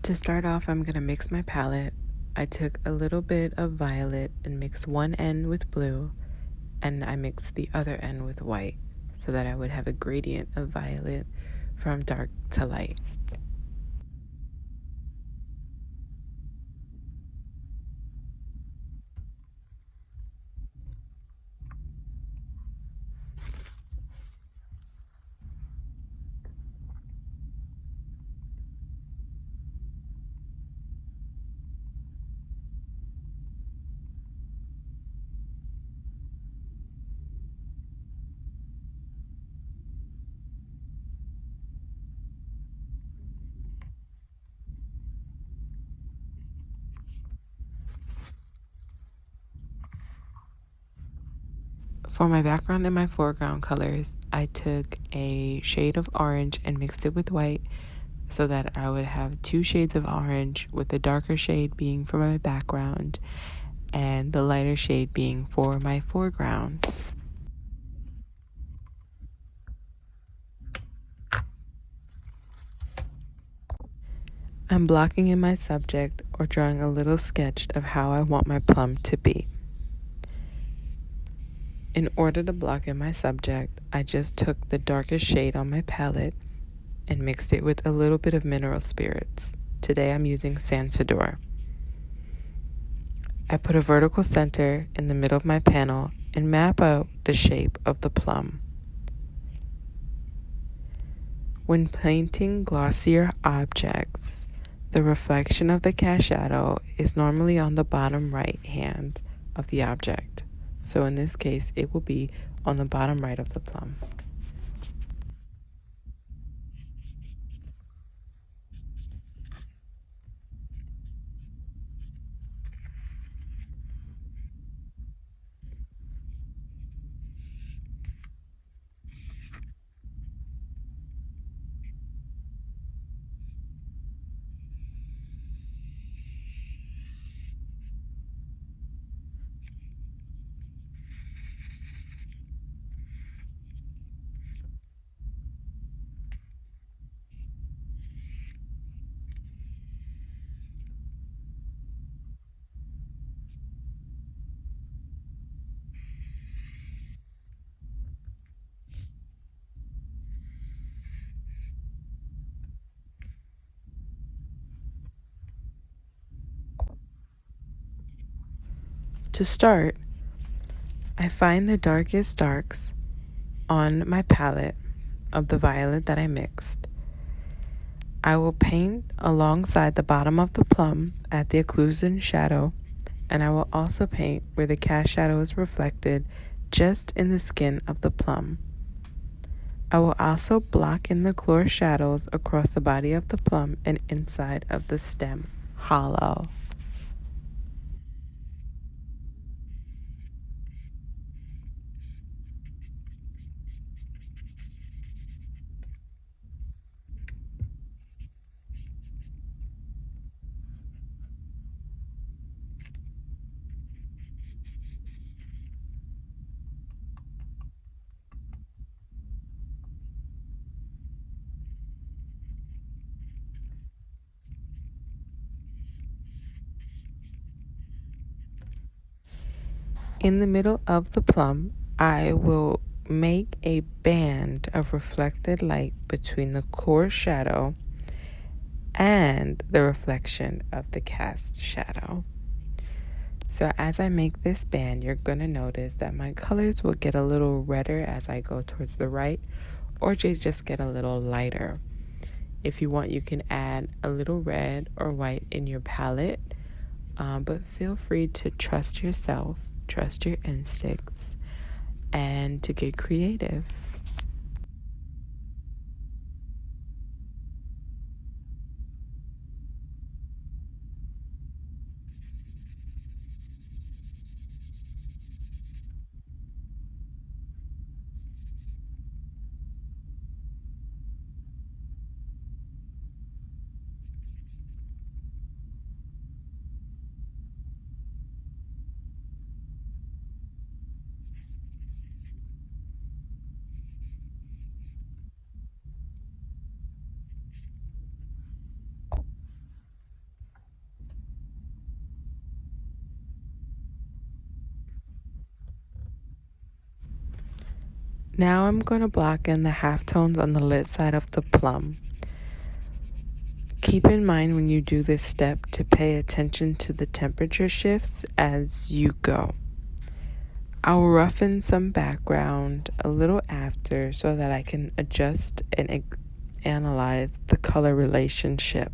To start off, I'm going to mix my palette. I took a little bit of violet and mixed one end with blue, and I mixed the other end with white so that I would have a gradient of violet from dark to light. For my background and my foreground colors, I took a shade of orange and mixed it with white so that I would have two shades of orange, with the darker shade being for my background and the lighter shade being for my foreground. I'm blocking in my subject or drawing a little sketch of how I want my plum to be. In order to block in my subject, I just took the darkest shade on my palette and mixed it with a little bit of mineral spirits. Today I'm using Sansador. I put a vertical center in the middle of my panel and map out the shape of the plum. When painting glossier objects, the reflection of the cast shadow is normally on the bottom right hand of the object. So in this case, it will be on the bottom right of the plum. To start, I find the darkest darks on my palette of the violet that I mixed. I will paint alongside the bottom of the plum at the occlusion shadow, and I will also paint where the cast shadow is reflected just in the skin of the plum. I will also block in the core shadows across the body of the plum and inside of the stem hollow. In the middle of the plum, I will make a band of reflected light between the core shadow and the reflection of the cast shadow. So as I make this band, you're going to notice that my colors will get a little redder as I go towards the right, or just get a little lighter. If you want, you can add a little red or white in your palette, but feel free to trust yourself, trust your instincts, and to get creative. Now I'm going to block in the halftones on the lid side of the plum. Keep in mind when you do this step to pay attention to the temperature shifts as you go. I'll roughen some background a little after so that I can adjust and analyze the color relationship.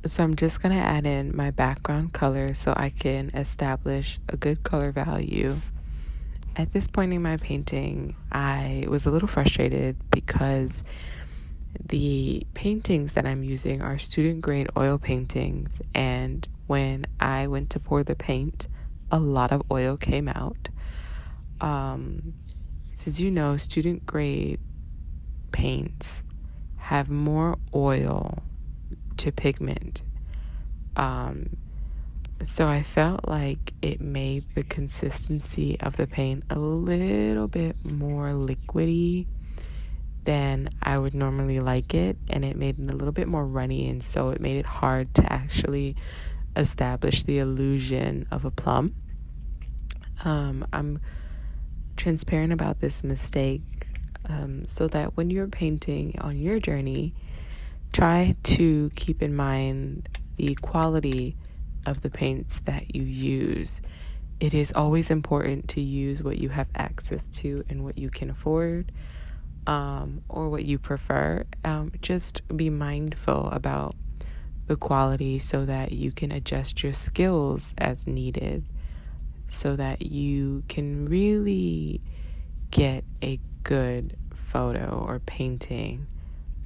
So I'm just going to add in my background color so I can establish a good color value. At this point in my painting, I was a little frustrated because the paintings that I'm using are student grade oil paintings, and when I went to pour the paint, a lot of oil came out. So as you know, student grade paints have more oil to pigment. So I felt like it made the consistency of the paint a little bit more liquidy than I would normally like it, and it made it a little bit more runny, and so it made it hard to actually establish the illusion of a plum. I'm transparent about this mistake, so that when you're painting on your journey, try to keep in mind the quality of the paints that you use. It is always important to use what you have access to and what you can afford, or what you prefer. Just be mindful about the quality so that you can adjust your skills as needed, so that you can really get a good photo or painting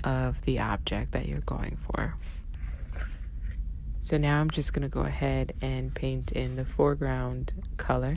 of the object that you're going for. So now I'm just going to go ahead and paint in the foreground color.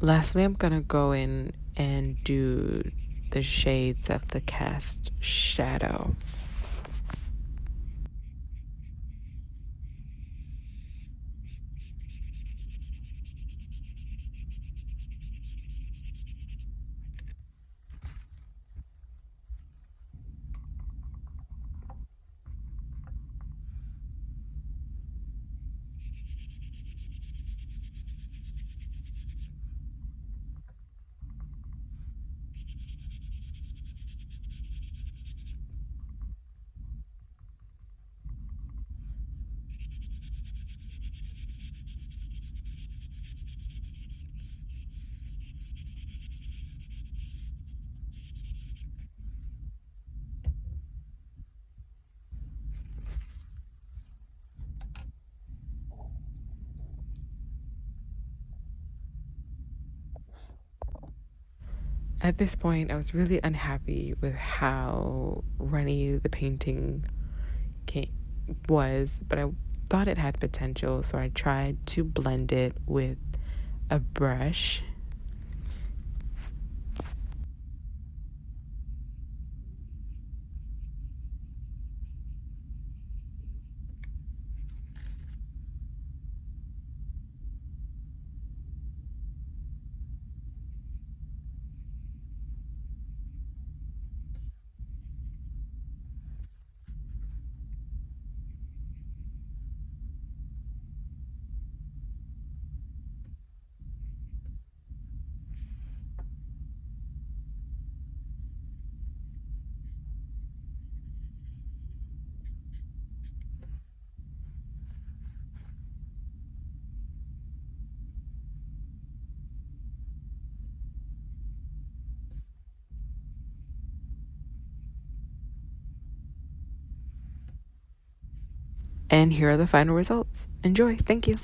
Lastly, I'm going to go in and do the shades of the cast shadow. at this point, I was really unhappy with how runny the painting was, but I thought it had potential, so I tried to blend it with a brush. And here are the final results. Enjoy. Thank you.